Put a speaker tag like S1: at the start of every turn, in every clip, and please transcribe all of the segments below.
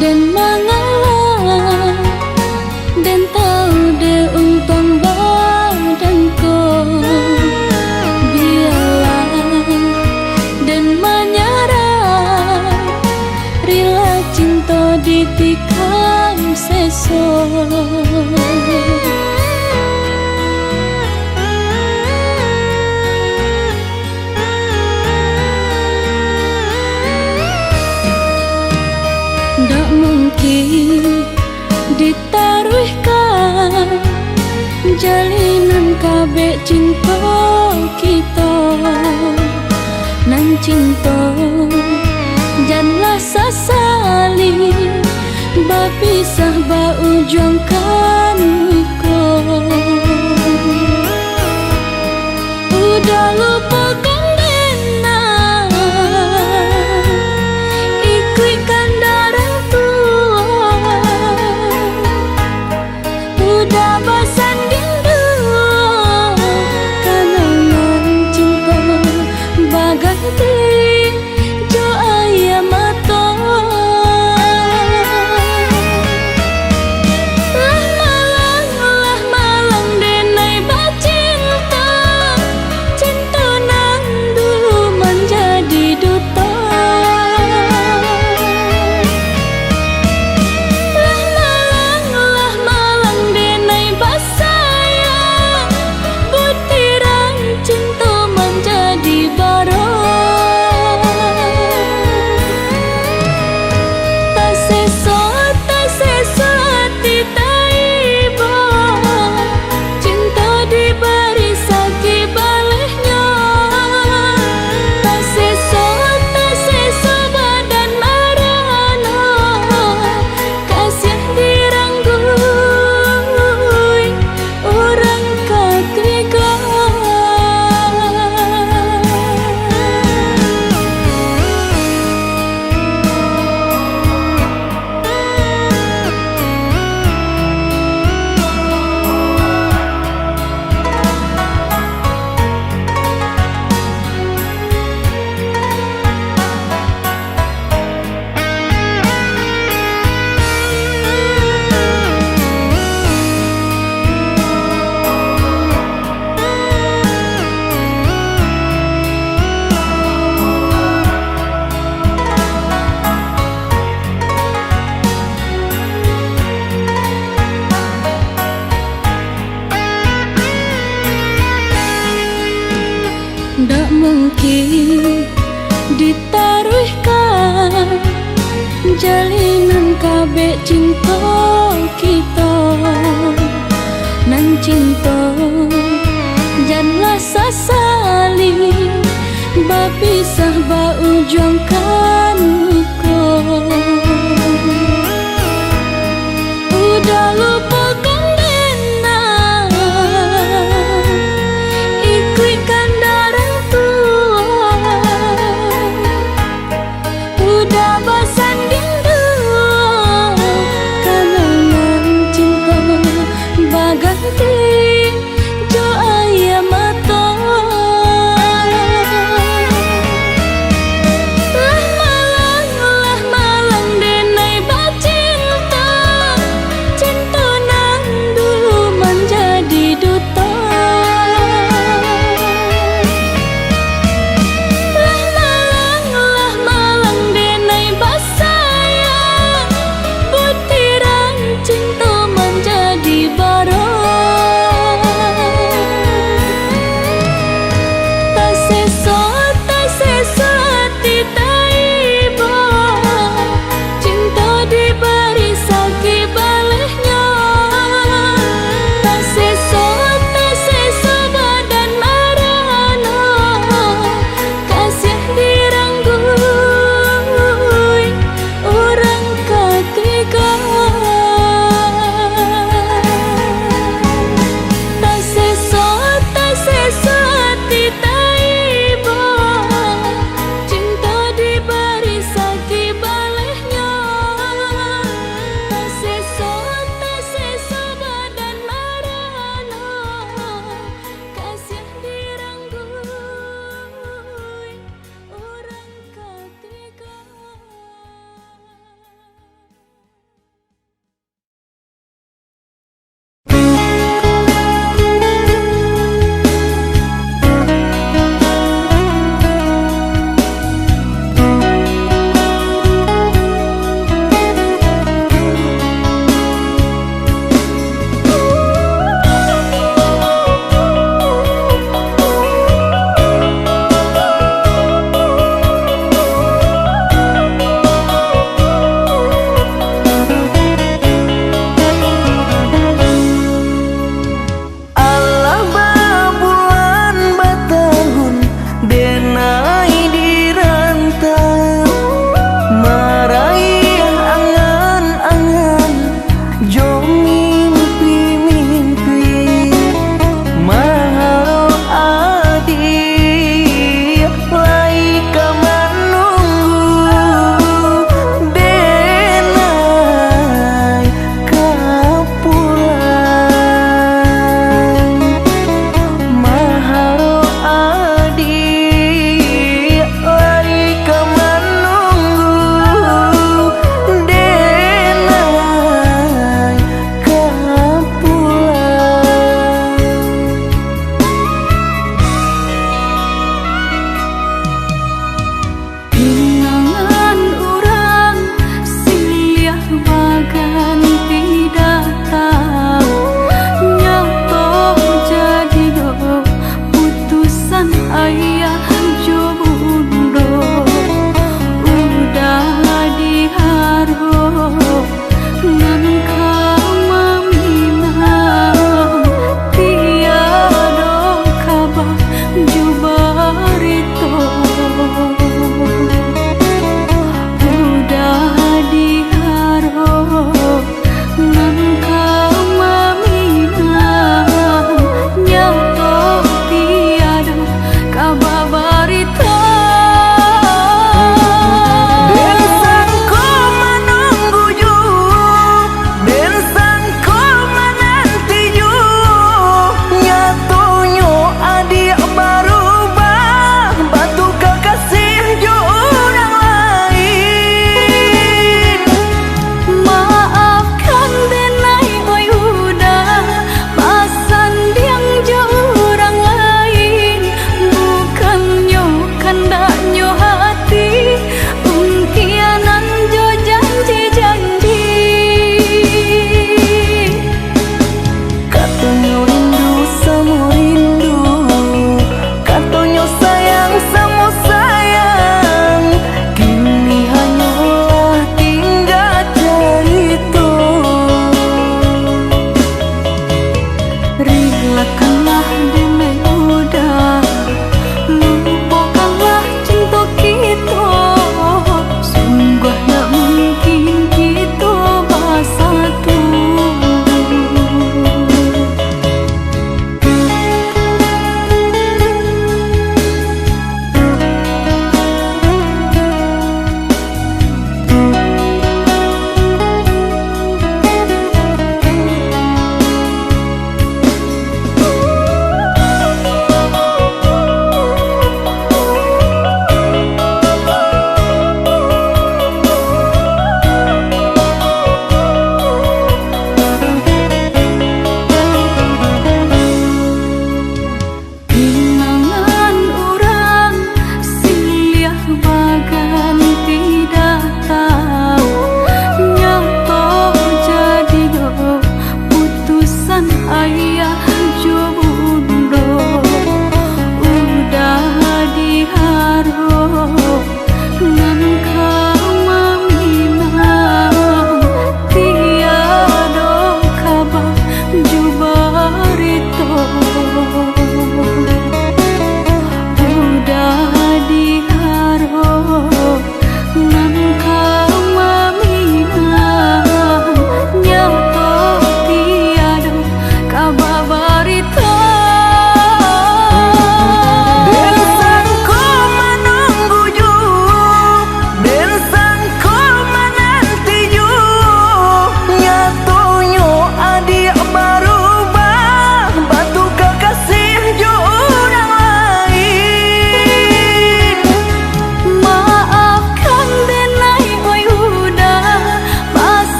S1: dan mengalah dan tahu de untung badanku. Biarlah dan menyerah, rela cinta ditikam sesok. Ndak mungkin ditaruhkan jalinan kabeh cinta kita. Nan cinta janganlah sesali, berpisah berujungkan luka. Udah lupakan ndak mungkin ditaruhkan jalinan kabeh cinta kita. Nan cinta janganlah sesali, berpisah berujungkan luka. Udah lupakan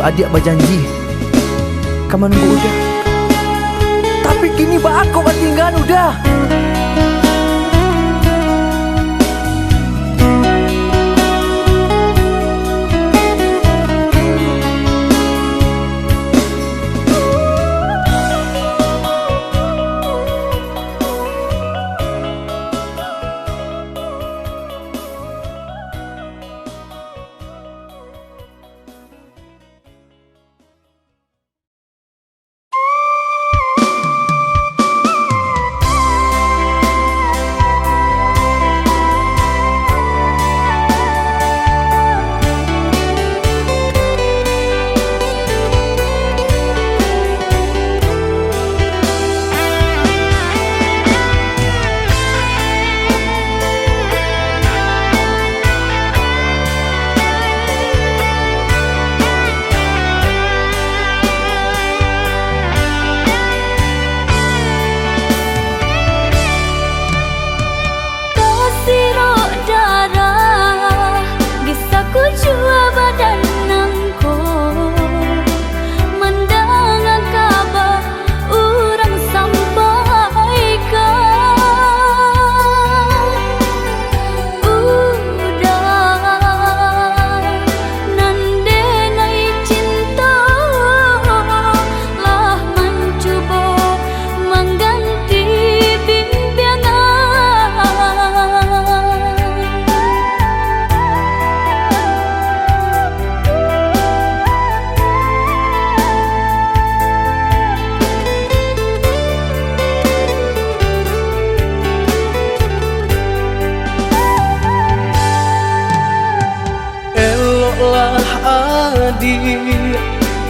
S2: adik berjanji kamu nunggu udah. Tapi kini bah aku tinggal udah.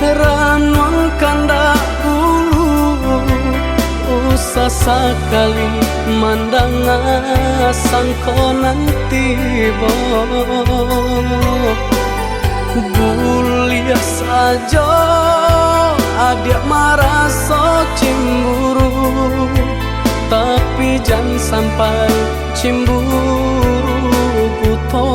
S3: Ranong kandak ulu usah sekali mandang sangko nanti Guliah saja adik merasa cemburu, tapi jangan sampai cemburu buta.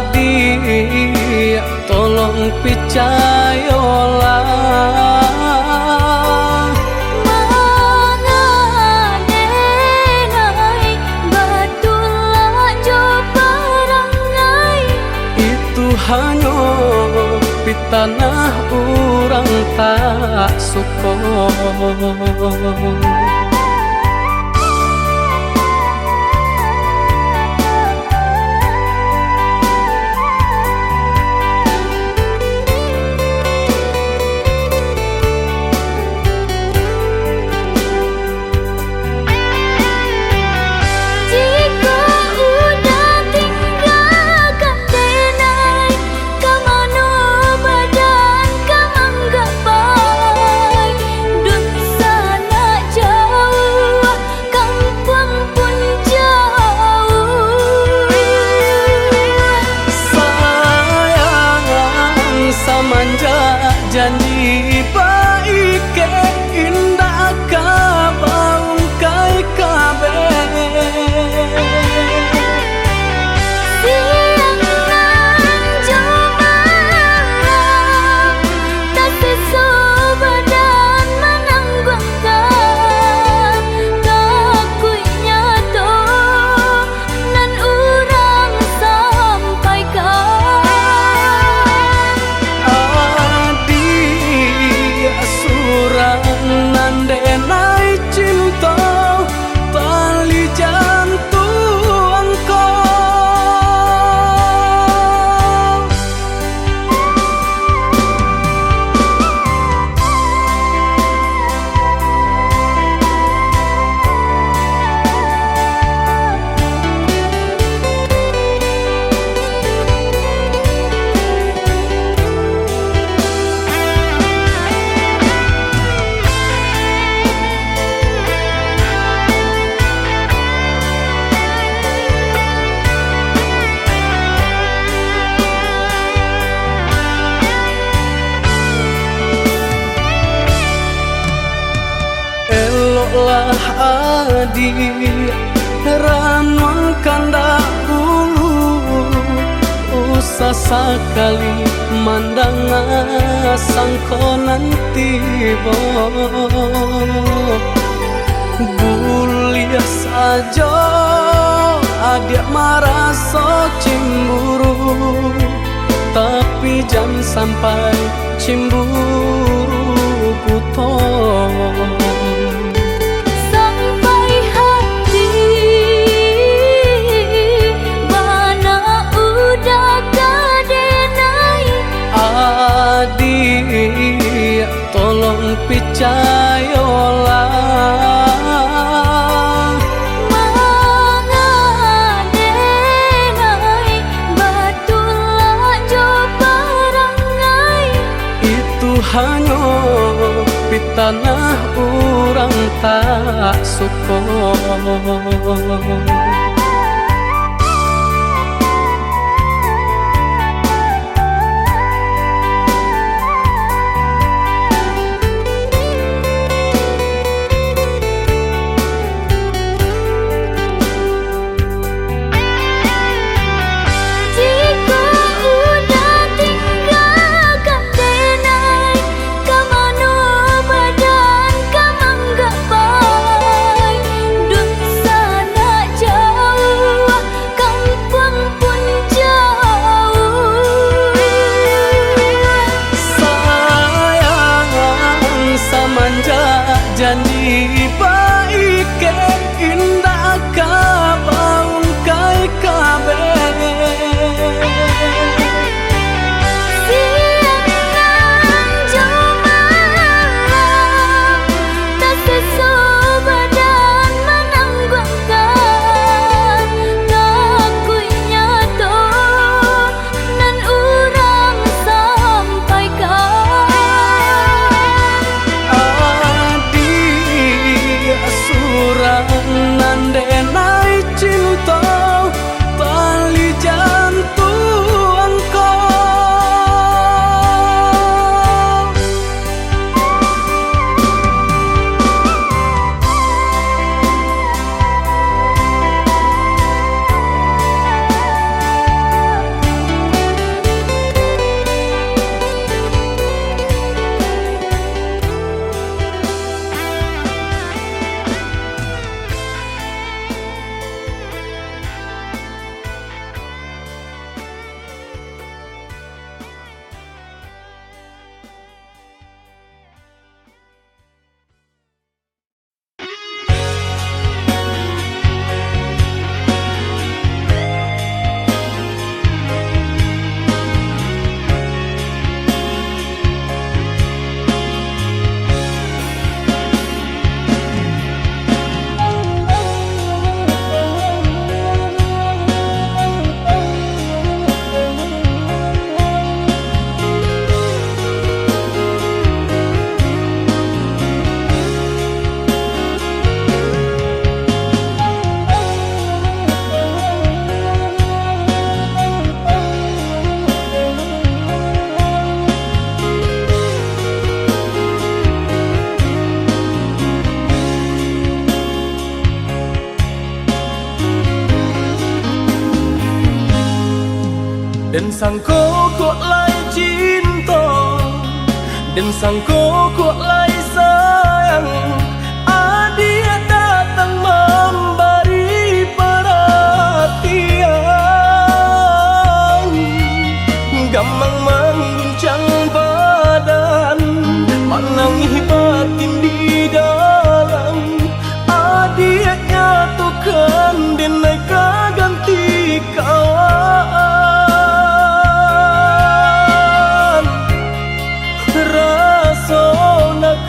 S3: Adik, tolong percayalah,
S1: mengadenai betulah jo perangai.
S3: Itu hanya pitanah orang tak suka.
S1: Jauh
S3: lah adik ranuang kandak bulu usah sekali mandang sangko nanti bulia saja adik merasa cemburu tapi jangan sampai cemburu buton
S1: sampai hati mana udah kadenai
S3: adik tolong percayalah
S1: mengadenai batulah jo perangai
S3: itu hanya pitanah orang tak suka.
S1: jika udah tinggalkan denai kamano badan kamang gapai dun sana jauh kampung pun jauh
S3: Sayang samanja janji baik ke indah kabaung kai kabe
S1: siang jumalang tak sesu badan menanggungkan ngakuinya tuh nan urang sampaikan
S3: adik surang nandenai cinta tali jantung kau dan sangko kok lai cinta dan sangko kok lai sayang adik datang memberi perhatian gamang mengguncang badan menangis batin di dalam adik nyatukan denai ganti kawan rasa nak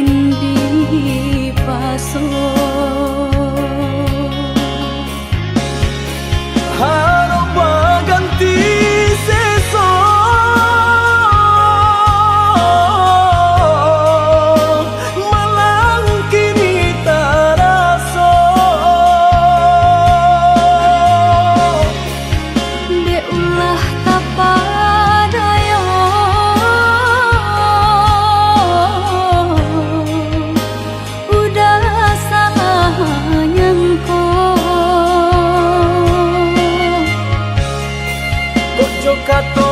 S1: mungkin dipaso.
S3: Harap baganti seso malang kini taraso.
S1: De ulah tapadaya udah salah nyangko.
S3: Kojo kato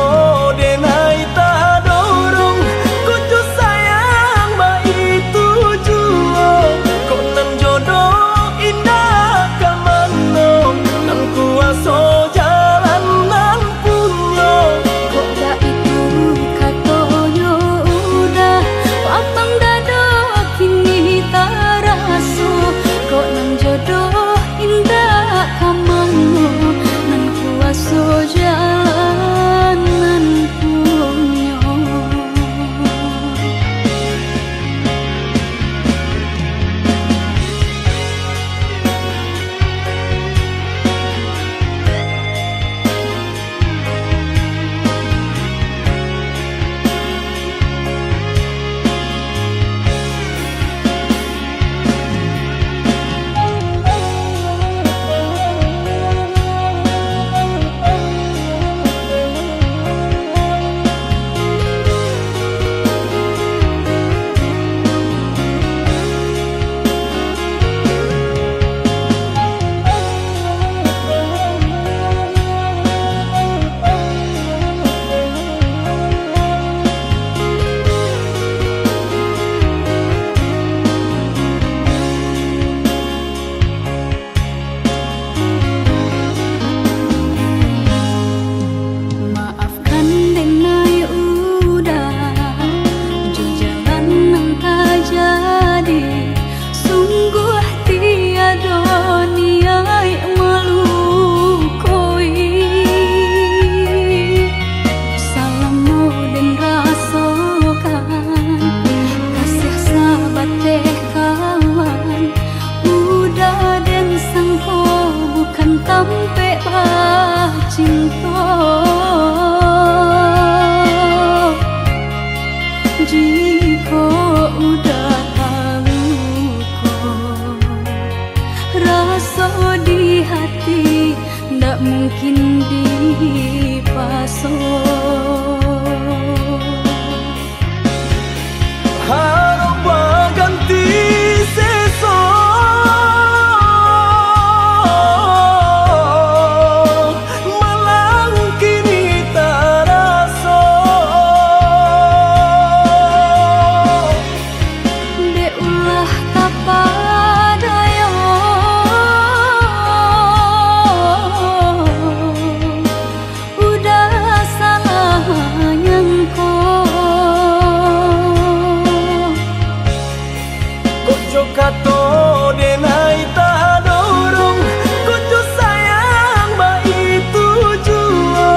S3: denai ta dorong, kojo sayang ba itu juo. Kok nan jodoh indah kamano, nan kuaso jalan nan punyo.
S1: Kok da itu katonyo udah papang dado kini taraso. Kok nan jodoh indah kamango, nan kuaso jalan nan punyo. Maafkan denai udah jo jalan nang tak jadi. Sungguh tiada niai malukoi. Salamu den rasokan kasih sahabat teh kawan. Udah den sangko bukan tampe cinta. Jika udah tahu kok rasa di hati ndak mungkin dipaso.
S3: Harap baganti seso malang kini taraso.
S1: De ulah tapadaya udah salah nyangko.
S3: Kojo kato denai ta dorong, kojo sayang ba itu juo.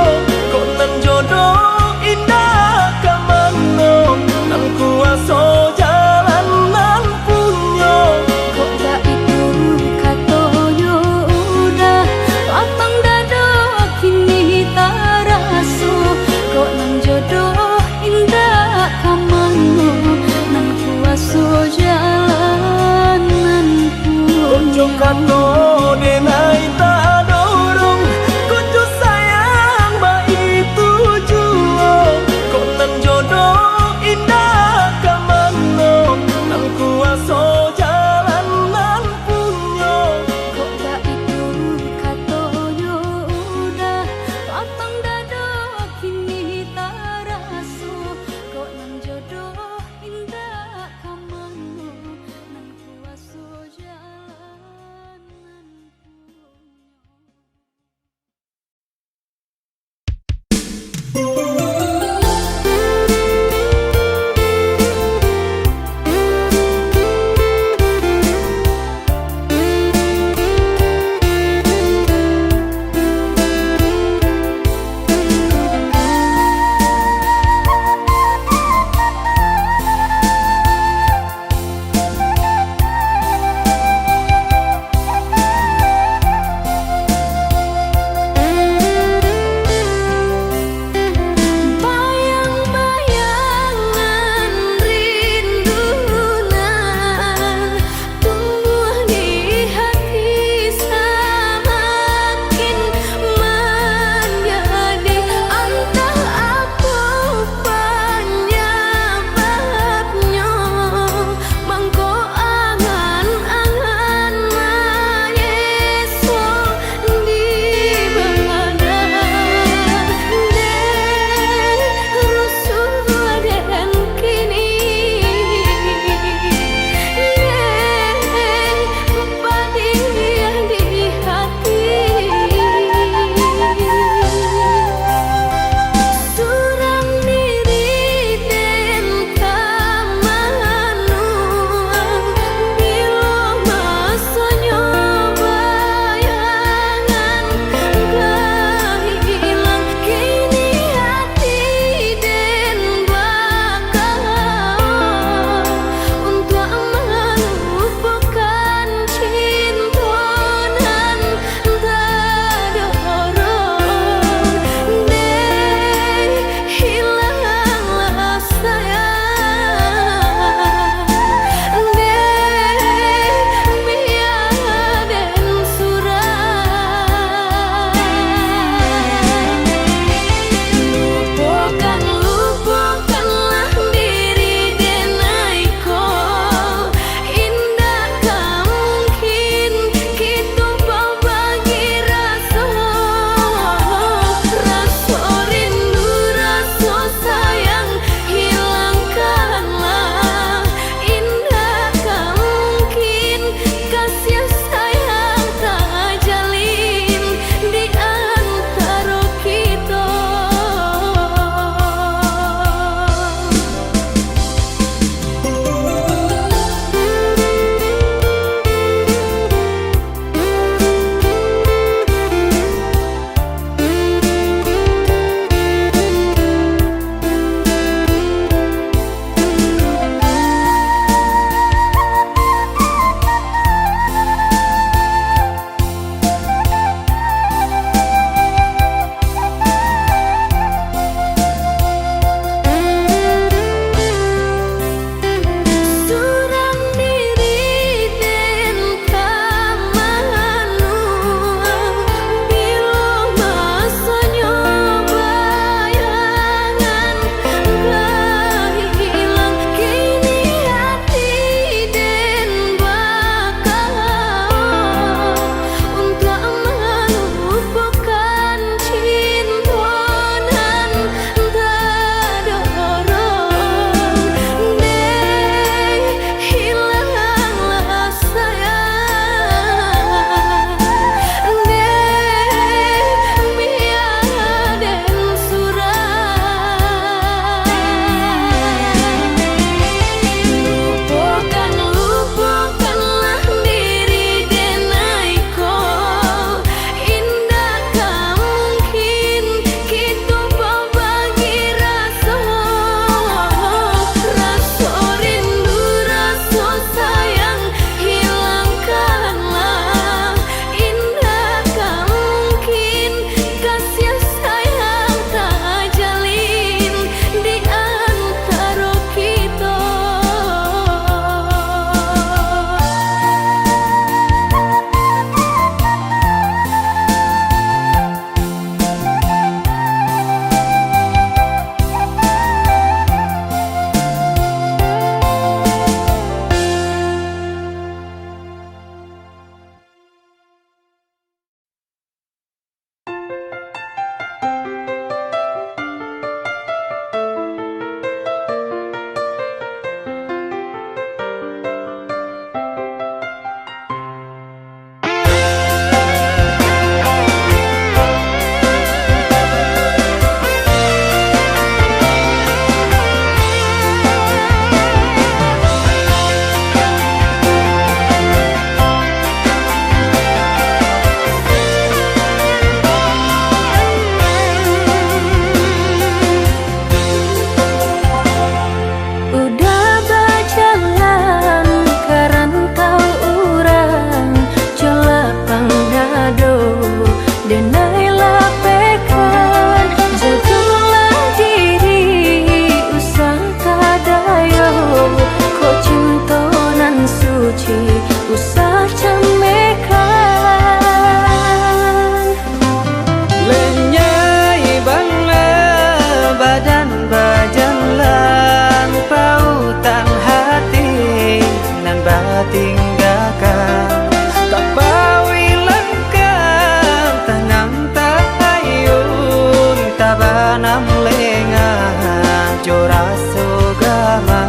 S3: Kok nan jodoh indah kamano, nan kuaso jalan nan punyo.
S1: Kok da itu katonyo udah papang dado kini taraso. Kok nan jodoh indah kamango, nan kuaso jalan suci usah camekan.
S4: Lenyai bangla badan bajalan pautan hati nan batin gakan tak bawi lengkap tanang tak ayun tabanam lenga jora sugama.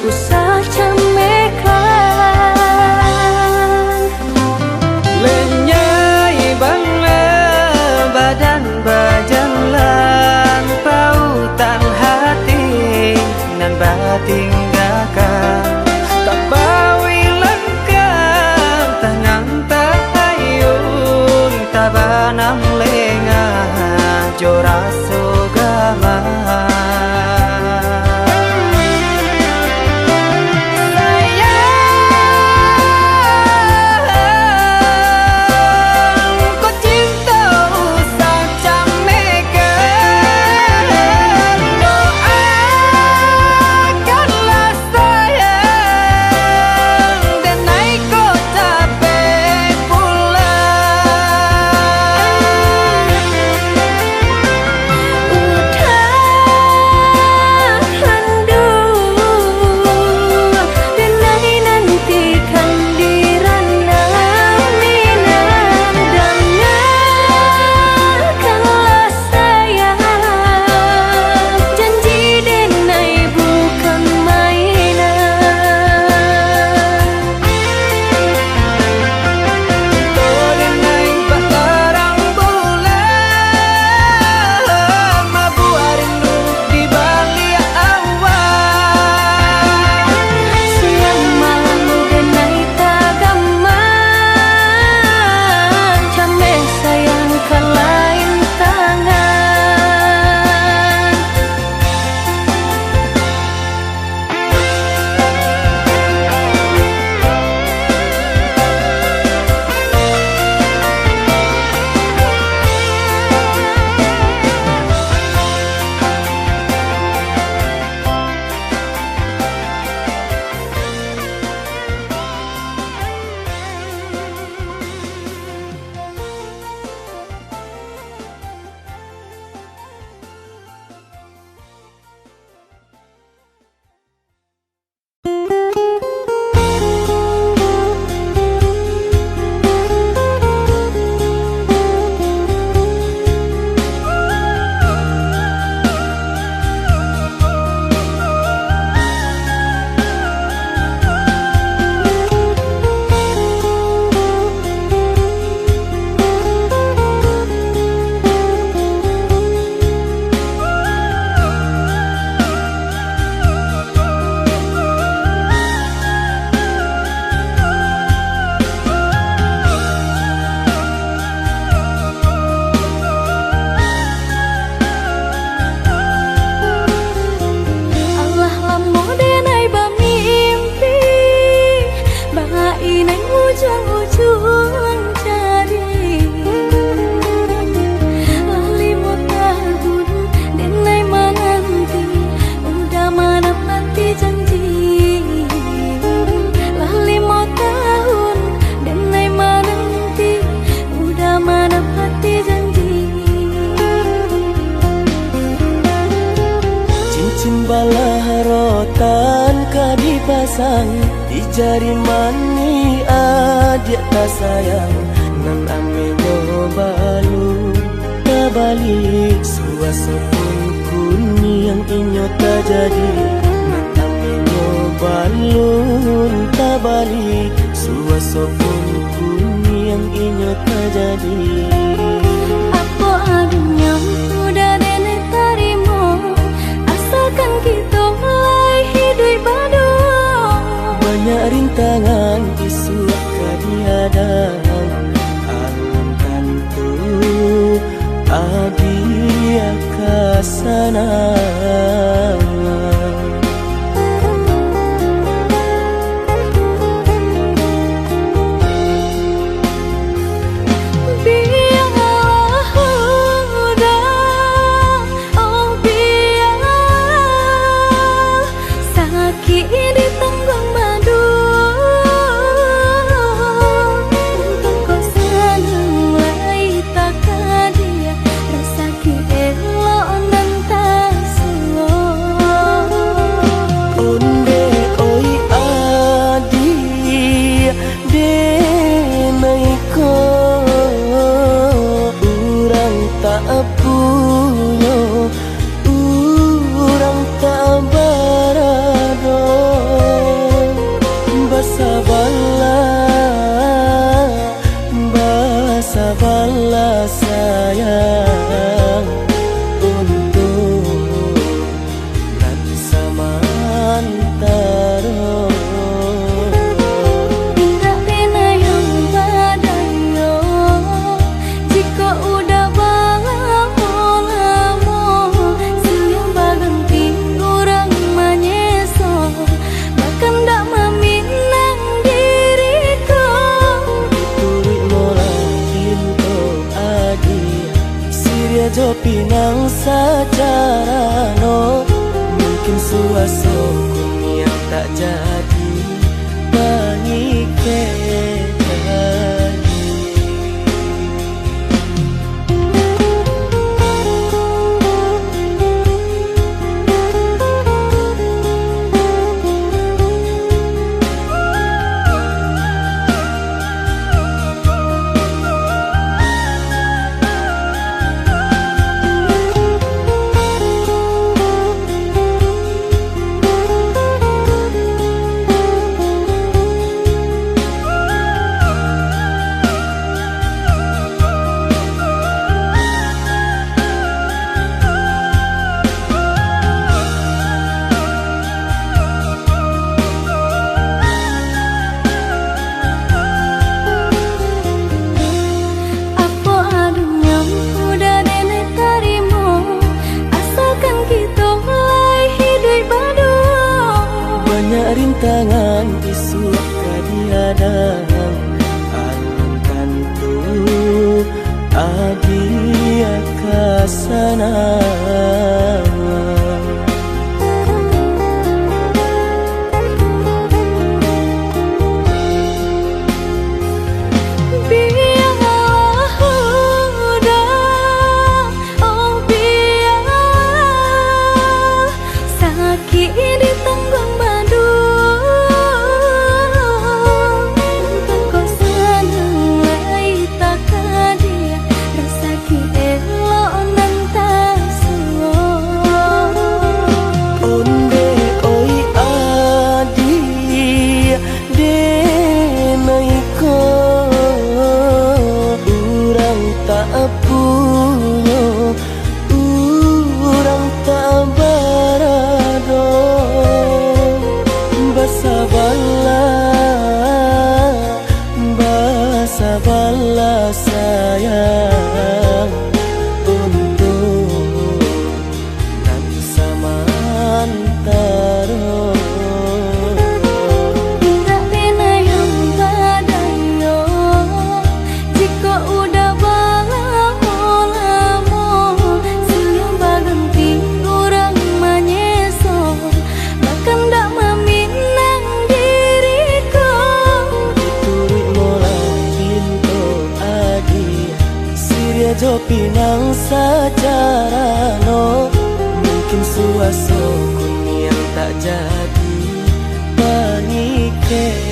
S1: Usah camekan.
S4: Lenyai bangla badan bajalan pautan hati nan batin gakan tak bawi lengkap tanang tak ayun tabanam lenga jora sugama.
S3: jari mani adik tak sayang nan amenyo balu tabalik suasa pun kuni yang inyo tak jadi nan amenyo balun tabalik suasa pun kuni yang inyo tak jadi.
S1: Apa adanya udah nenek tarimo asalkan kita mulai hidup baru.
S3: Banyak rintangan isu kadiadang alam tentu adia kasana. Sabarlah sayang untuk nan samantara.
S1: Tidak pernah yang badayo jika udah lamo siang berganti orang menyesal bahkan tak meminang diriku.
S3: Turik mola Siria jo pinang secara no mungkin suaso kun yang tak jadi mengikat. Rintangan isu kadiadang alam tentu adia kasana. Sabarlah sayang untuk nan samantara.
S1: Tidak pernah yang badayo jika udah lamo siang berganti orang menyesal bahkan tak meminang diriku.
S3: Turik mola Siria jo pinang secara no mungkin suaso kun yang tak jadi menikah. ke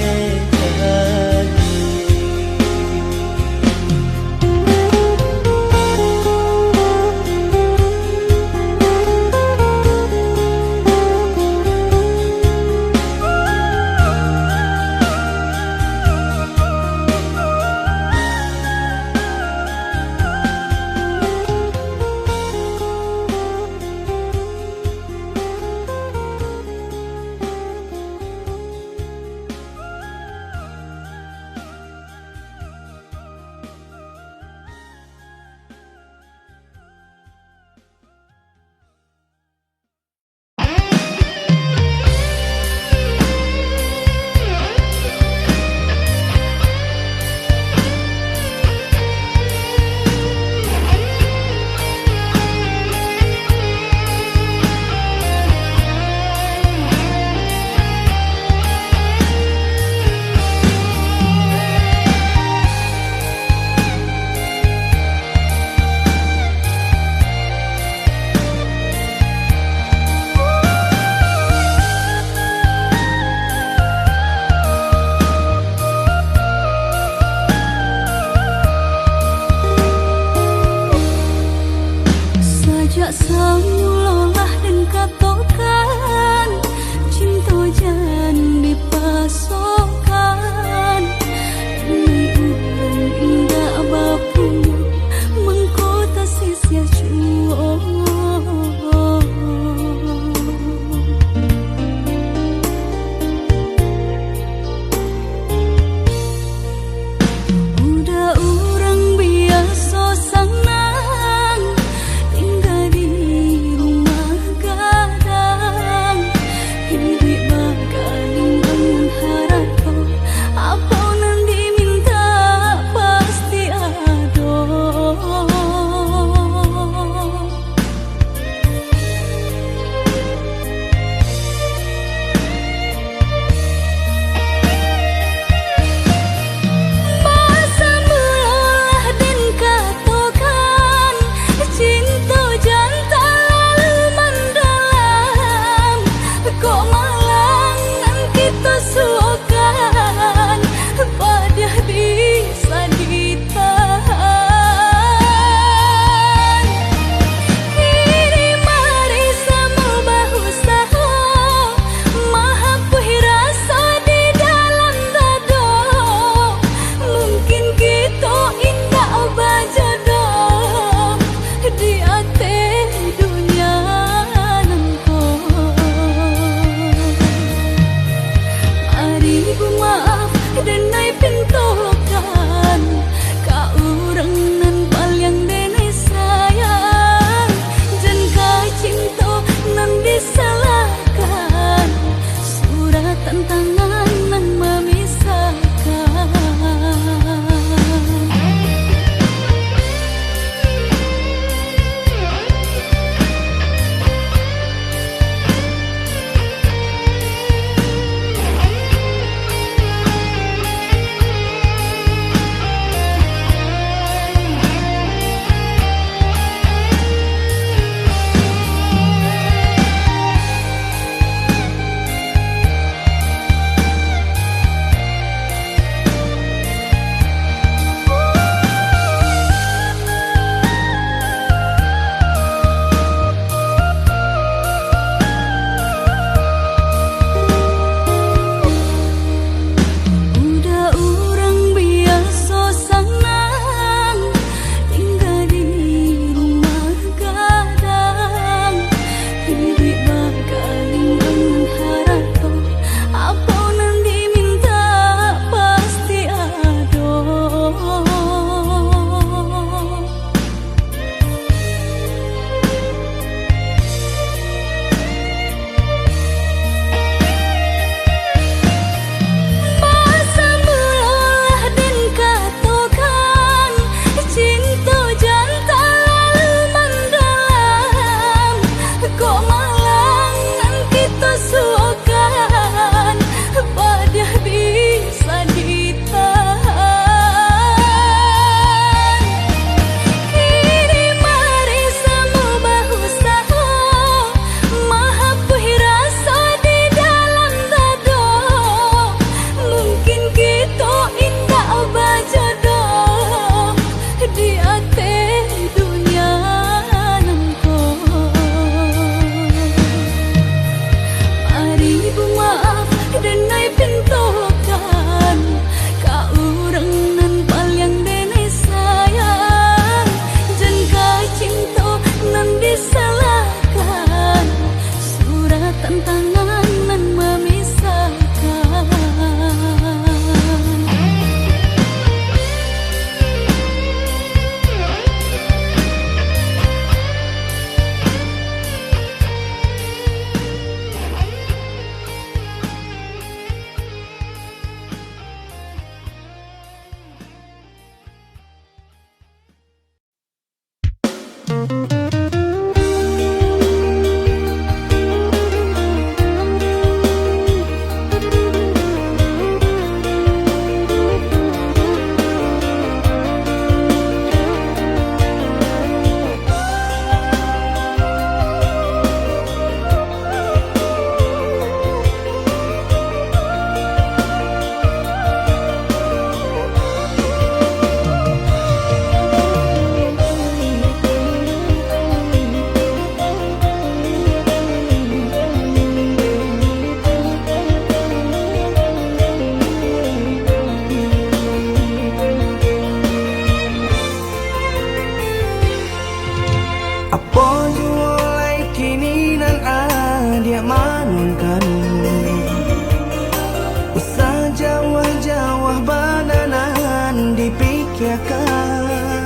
S1: Sajak samulolah dan katokan cinta jan dipasokan demi ulun indah bapu mengkota sisia cuo udah orang biasa sanang tinggal di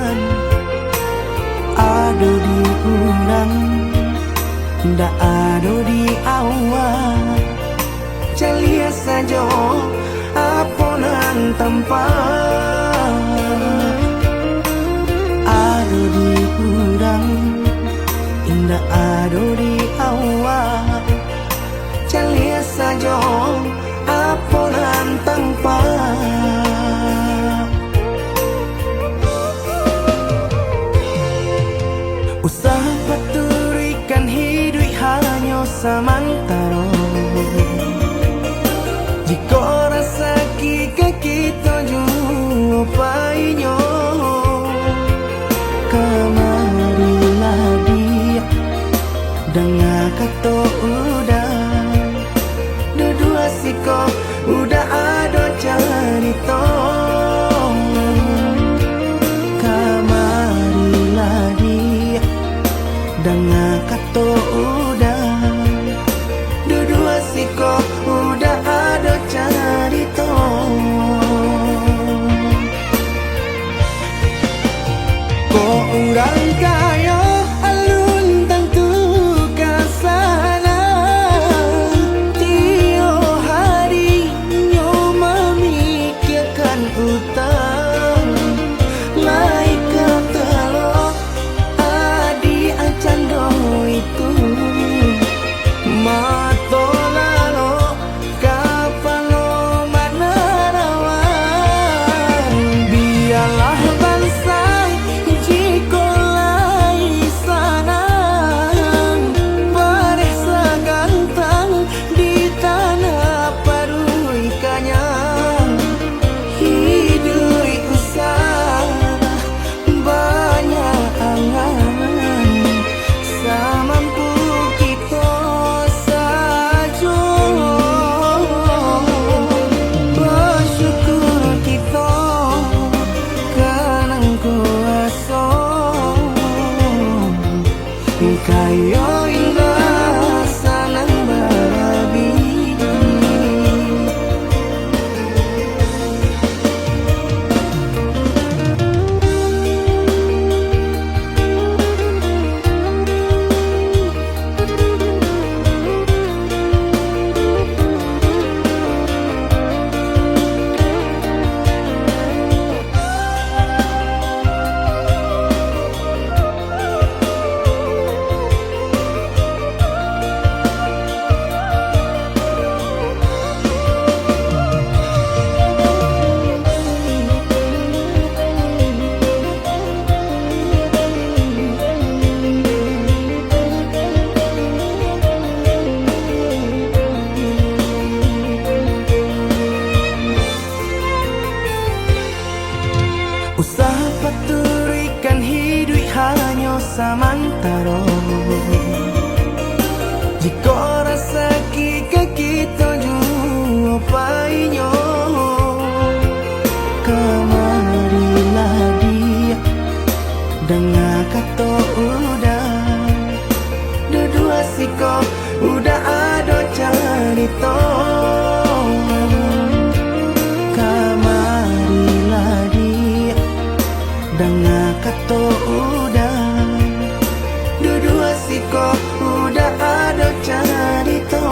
S3: Tuhan ado di urang ndak ado di awal celia saja aponan tanpa ado di urang ndak ado di awal celia saja aponan tanpa usaha paturikan hidup hanya samantara jika rasa kita jumpainya kamarilah dia dengan kata udah dua siko udah ada cerita kamarilah dia dengan kata udah dua siko udah ada cerita kok orang kaya alun tentu kasana tiap hari nyo memikirkan utang lain kata lo adi acando itu mato lalo kapalo mana rawan biarlah bangsa jika lai sana beresa gantang di tanah paruikannya hidup usah banyak angan samampu kita saja bersyukur kita karena kuasa kaya indah sanang barabi usaha paturikan hidup hanya samantara jika rasa kita jumpainya kamarilah dia dengan kata udah dua siko udah ada cerita kamarilah dia dengan kata udah dua siko udah ada cerita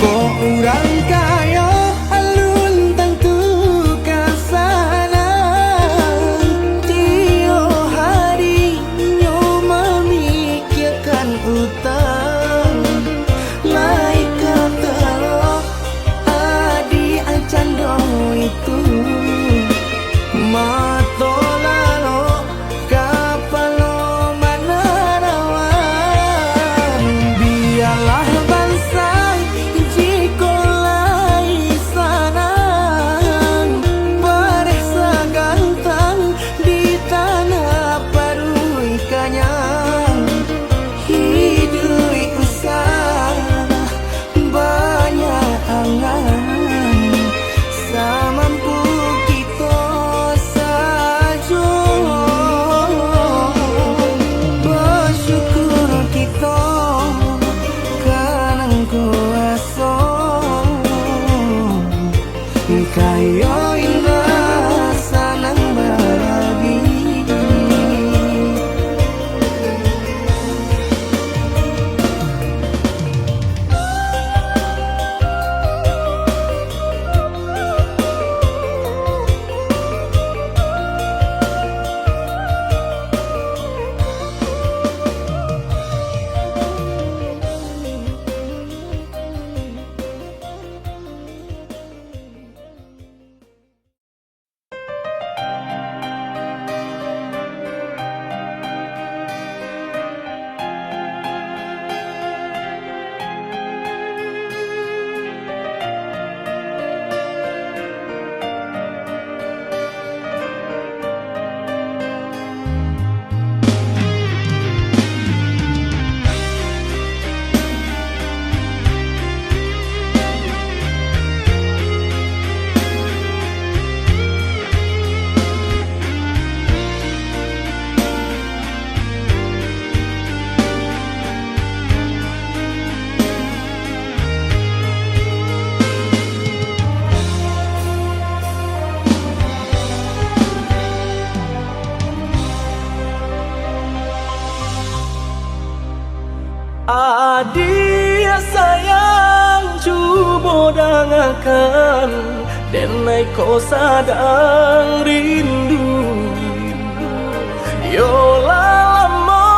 S3: kok orang kaya alun tentu kasana tiap hari nyo memikirkan utang lain kata lo adi acando itu mato lalo kapal kayo indah sanang bagi.
S5: Adia sayang cuba dengarkan denai kau sadang rindu. Yola lama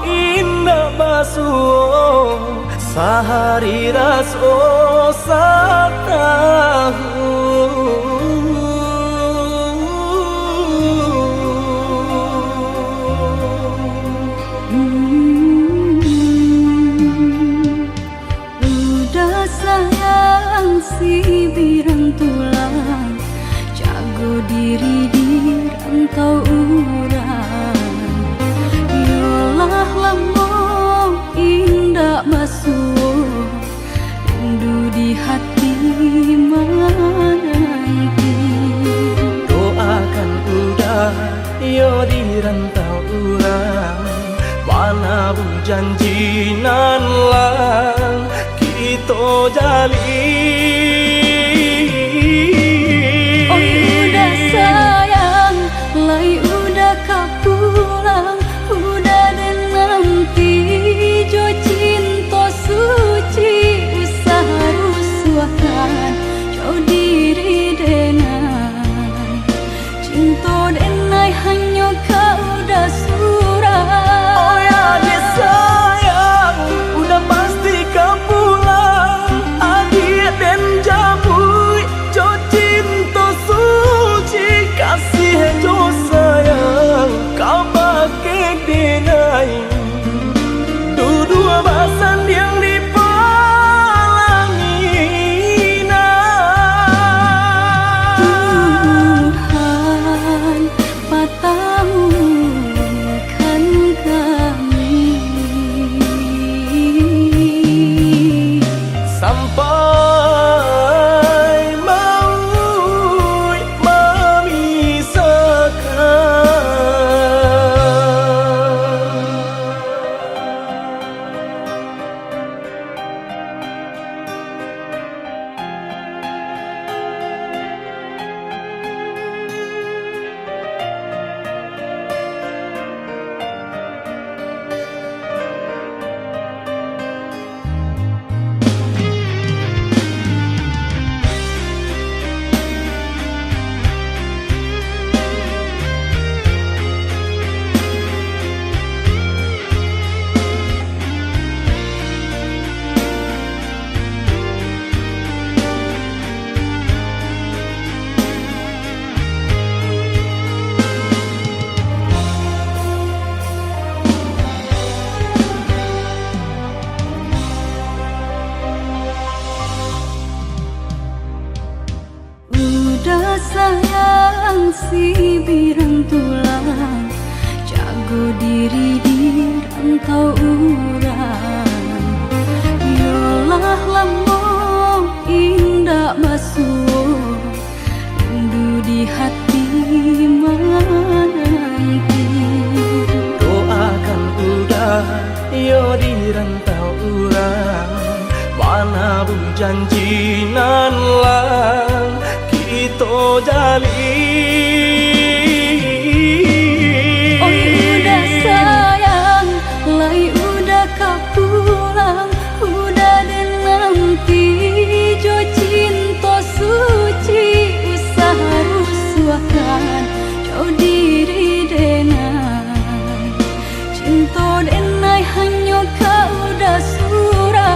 S5: indah basuh sehari raso satahu.
S1: Si birang tulang jago diri di rantau urang. Yolah lamo indah basuh rindu di hati menanti.
S5: Doakan udah yo di rantau urang, mana bu janji nan lang kita jalin.
S1: Oh udah sayang, lai udah kau pulang, udah dan nanti jo cinta suci usaha rusuhkan jauh diri denai cinta denai hanya kau udah surah.
S5: Oh ya dia sayang, udah pasti kau pulang. Adik dan jabui jo cinta suci, kasih jo sayang kau pakai denai. Dua basan yang dipalangina.
S1: Tuhan patahkan kami
S5: sampai maut
S1: udah sayang si birang tulang jago diri di rantau urang. Yolah lamo indah basuh rindu di hati menanti.
S5: Doakan udah yo di rantau urang, mana bu janji nan lang cinta jalin.
S1: Oi udah sayang, lai udah kau pulang, udah dan nanti jo cinta suci usaha rusuhkan jauh diri denai cinta denai hanya kau udah surah.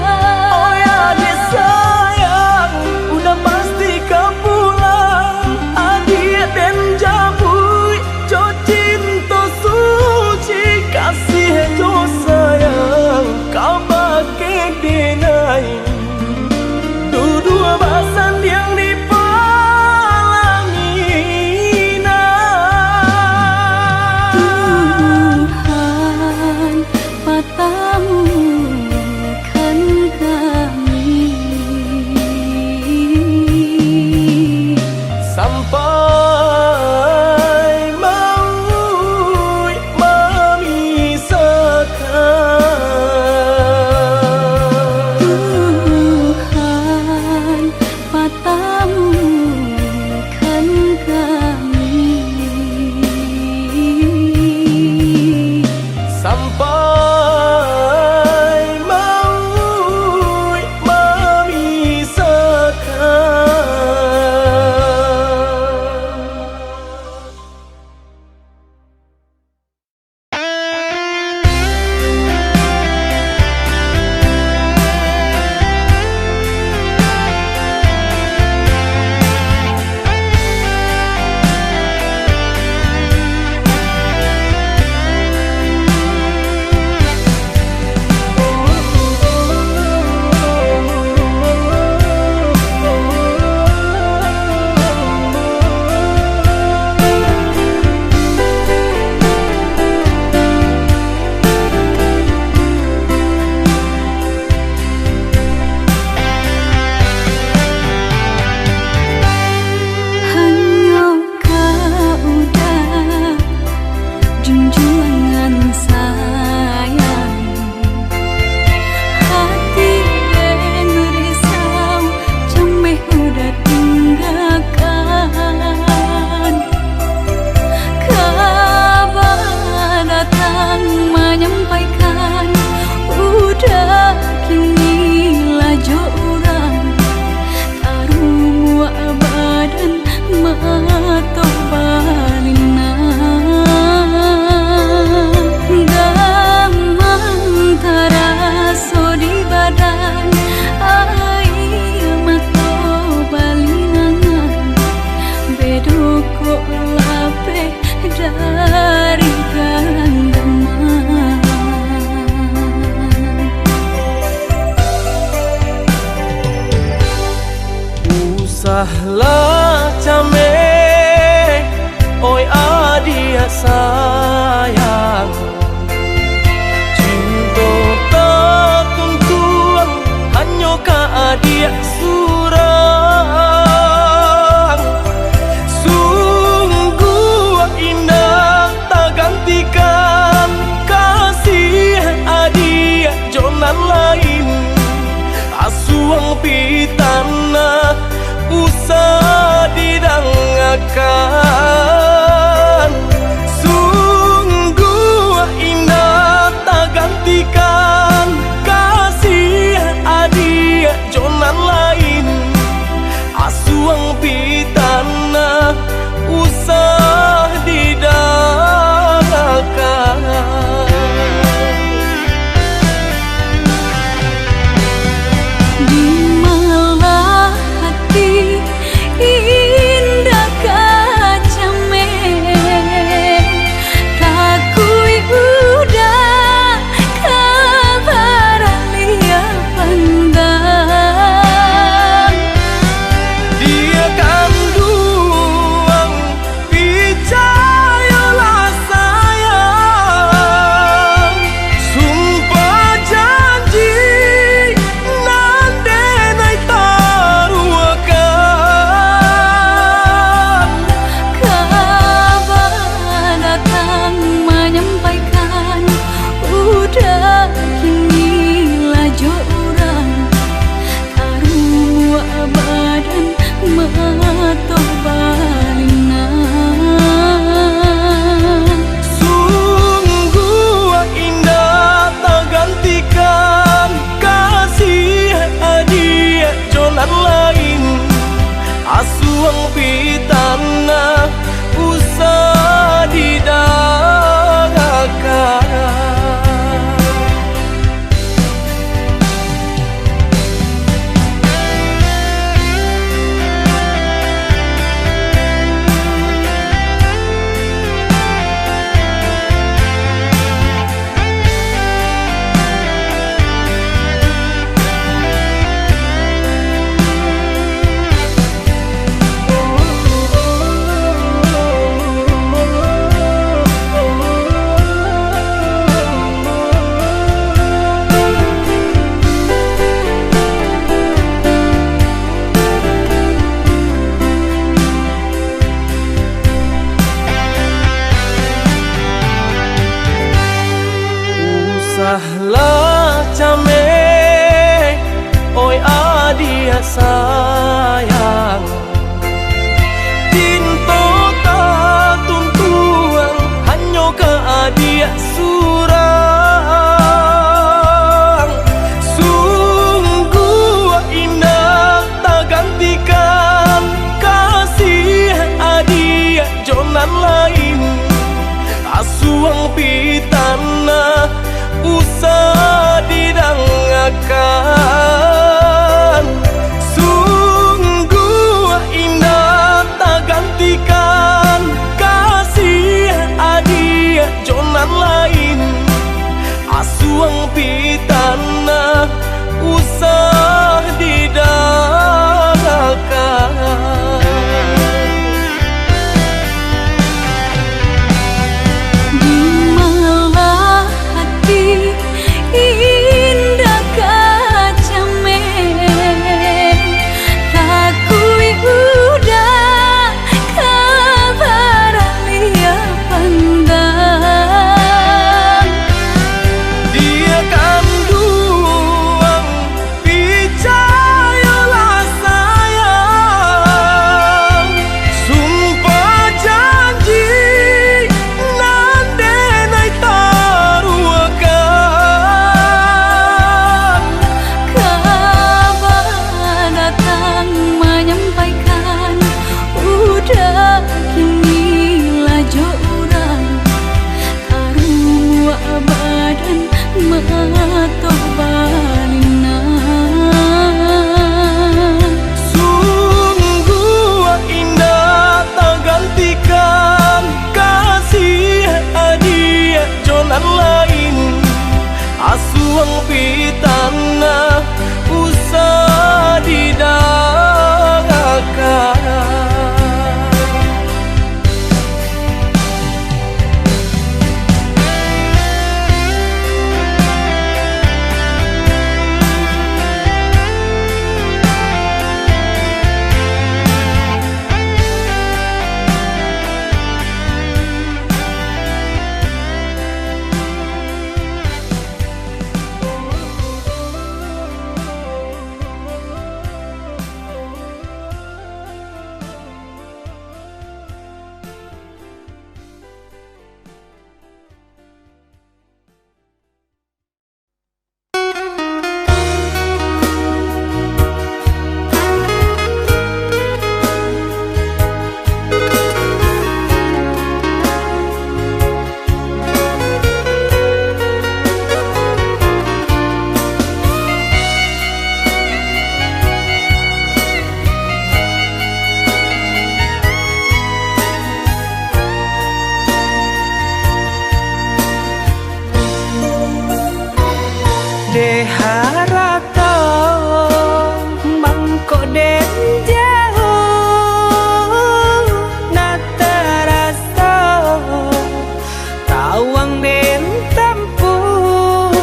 S5: Oh ya dek sayang, udah pasti kau pulang. Adik dan jabui jo cinta suci, kasih jo sayang kau pakai denai. Dua basan yang dipalangina.
S1: Tuhan patamu kan kami
S5: sampai maut memisahkan.
S1: Tuhan patamu kan kami
S5: Sampai maut
S1: hanya kau udah junjungan sayang hati yang risau cemeh udah tinggalkan kabar datang menyampaikan udah kini laju orang taruh badan mato balina gamang taraso di badan air mato balinangan bedoko lape dari gandaman.
S5: usahlah came, oi adik sayang. Cinta tak tentuan, hanya ka adik surang. Sungguh indah tak gantikan kasih adik jonan lain. Asuang pitana usah didangakan. Sungguh indah tak gantikan kasih adik jonan lain. Asuang pitana usah didangakan.
S1: Di malah hati indah kan
S4: de harato mangko den jauh na terasa tawang den tempuh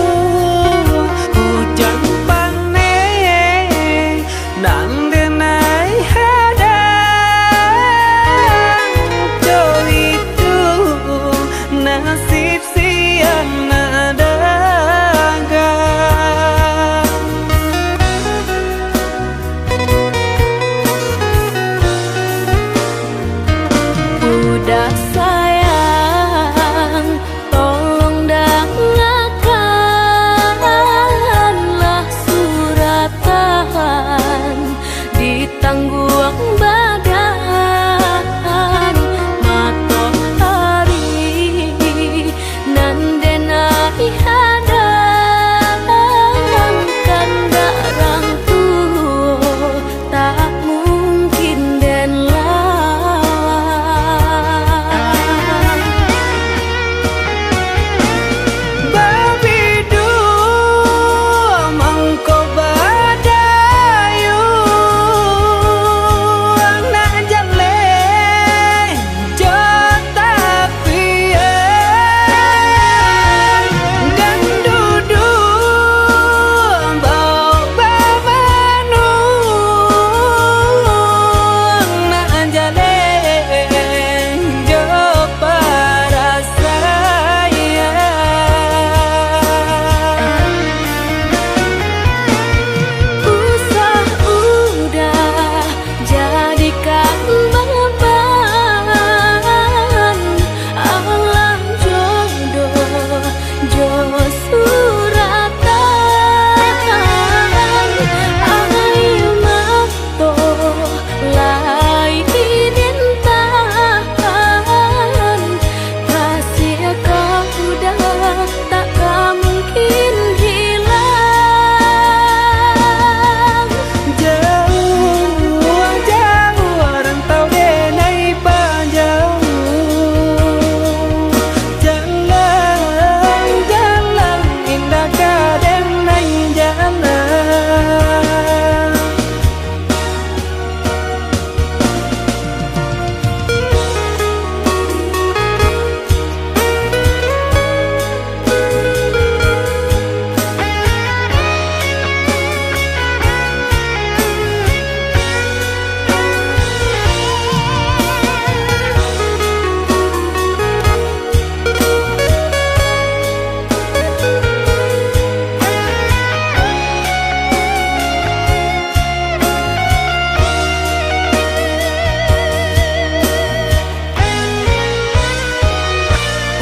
S4: hujan panen nan denai hadang jo itu nasib siang nada
S1: Udah sayang, tolong dengarkanlah suratan di tangguang badan matahari nan denai hadang kandarang tuh tak mungkin den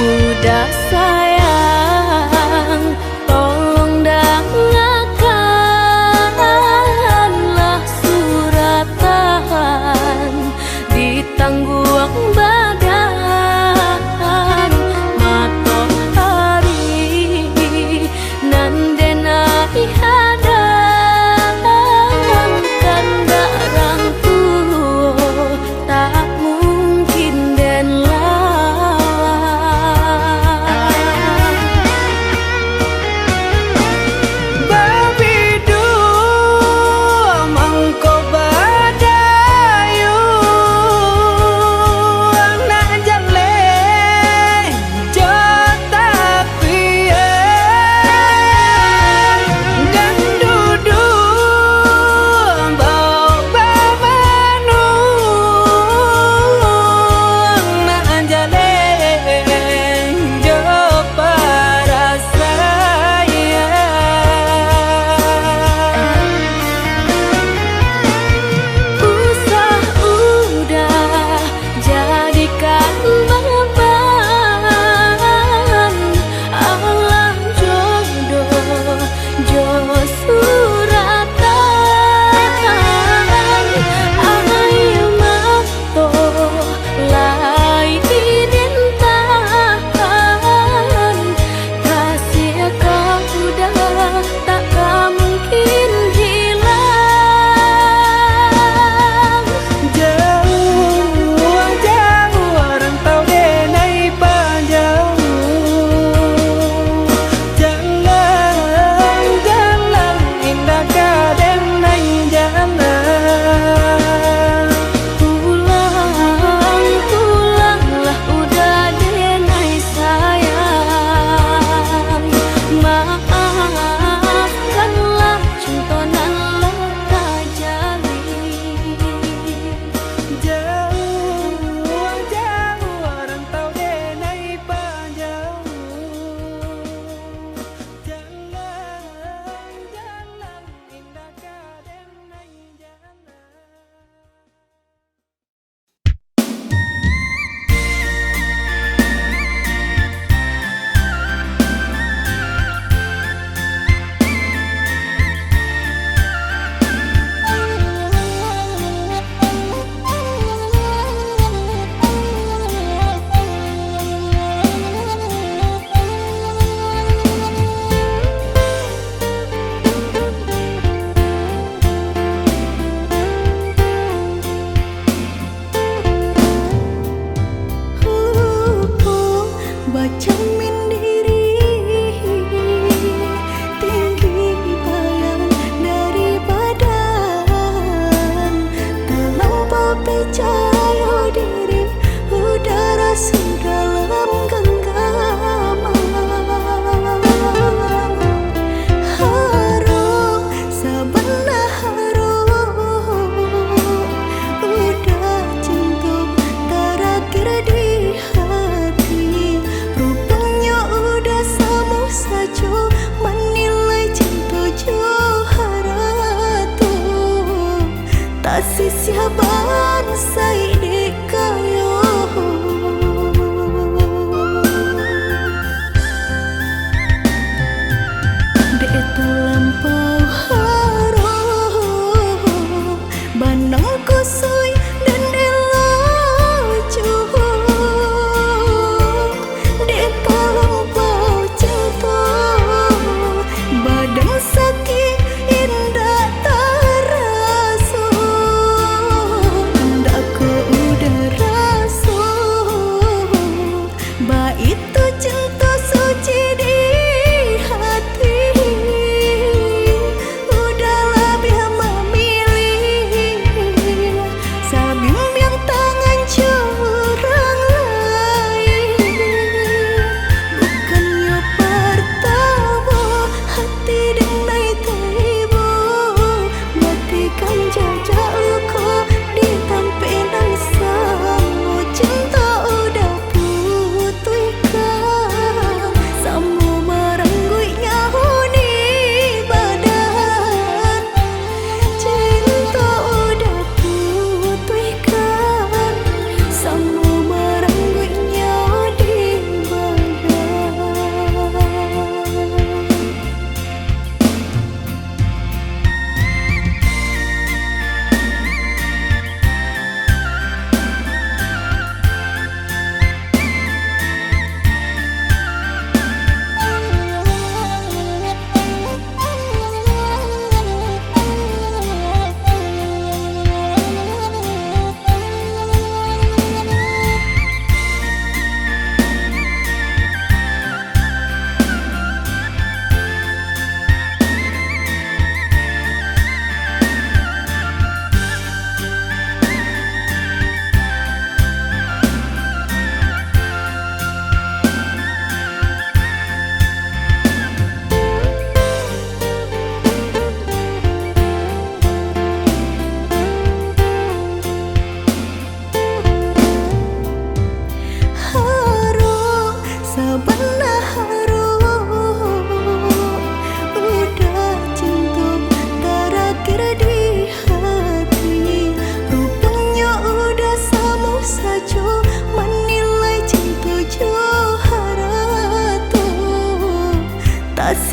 S1: Udah sayang, tolong dengarkanlah suratan di tangguang badan matahari nan denai hadang kandarang tuh tak mungkin den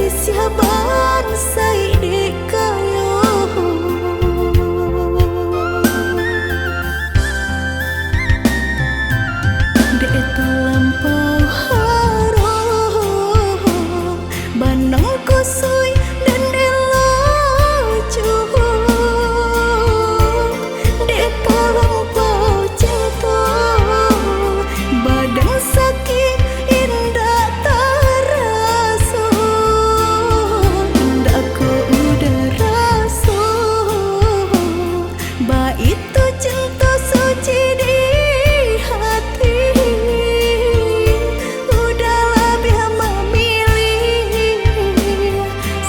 S1: siaban sai di kayo dek terlampau harum banang kusui dan delucu dek terlampau cinta badan sakit indah terasa indah ku udah rasa ba itu cinta suci di hati udah lebih memilih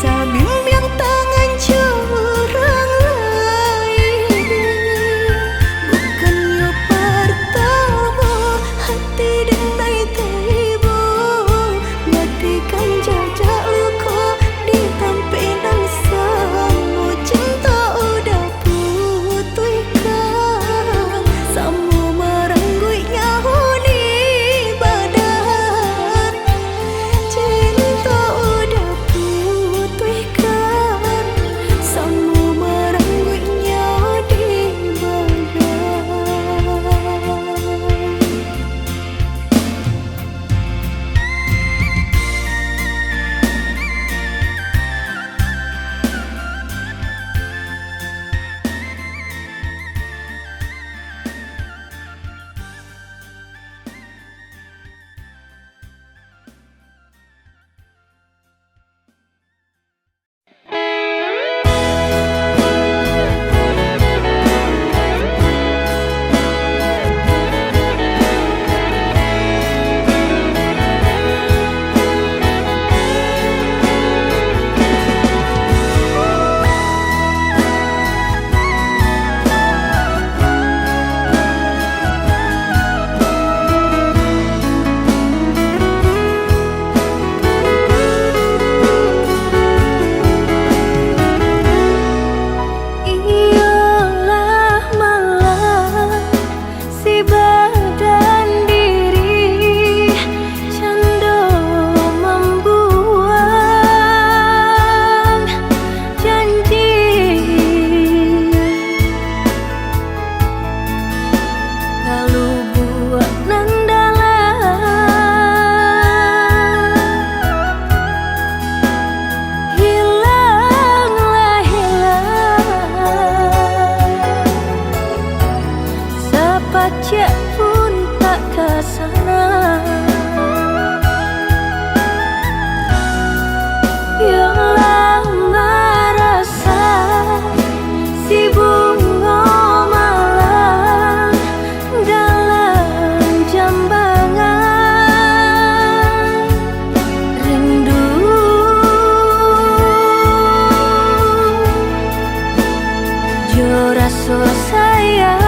S1: sabim yang tangan curang lain bukannya pertama hati denai tiba matikan jajak luka di tampilan samu cinta udah putihkan samu merenggut nyahuni badan cinta udah putihkan samu merenggut nyah di iyalah malah si badan diri cando membuat janji lalu buat nandalan hilanglah sepacak pun tak kesana yang lama rasa si bunga malam dalam jambangan rindu jo rasa sayang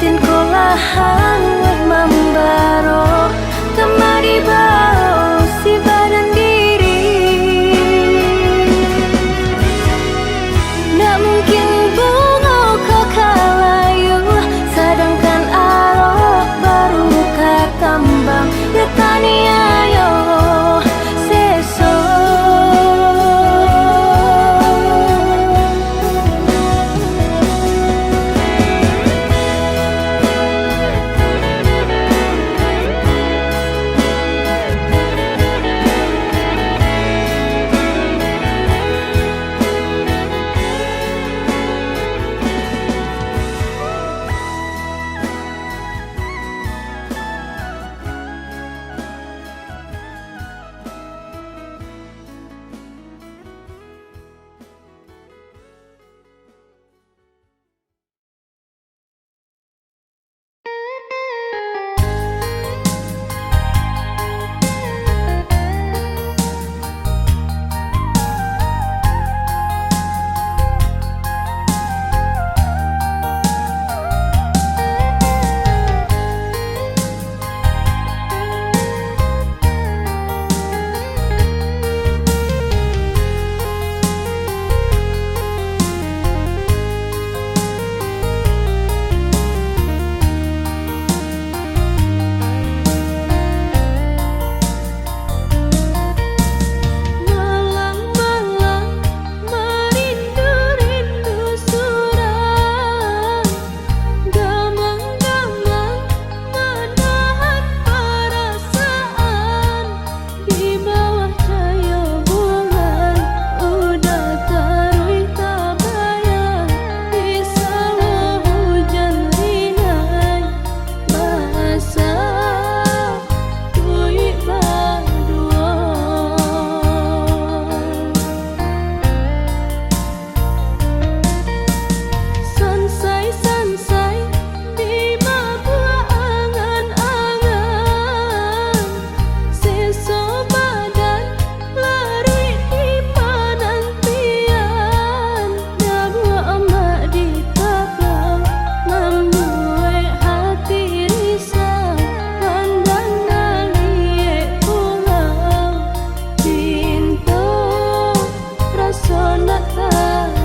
S1: batin kolah hangat membaro kemari bau si badan diri. Nggak mungkin bunga kau kalayu, sedangkan arok baru kakambang getani ayo seso. Rasa nak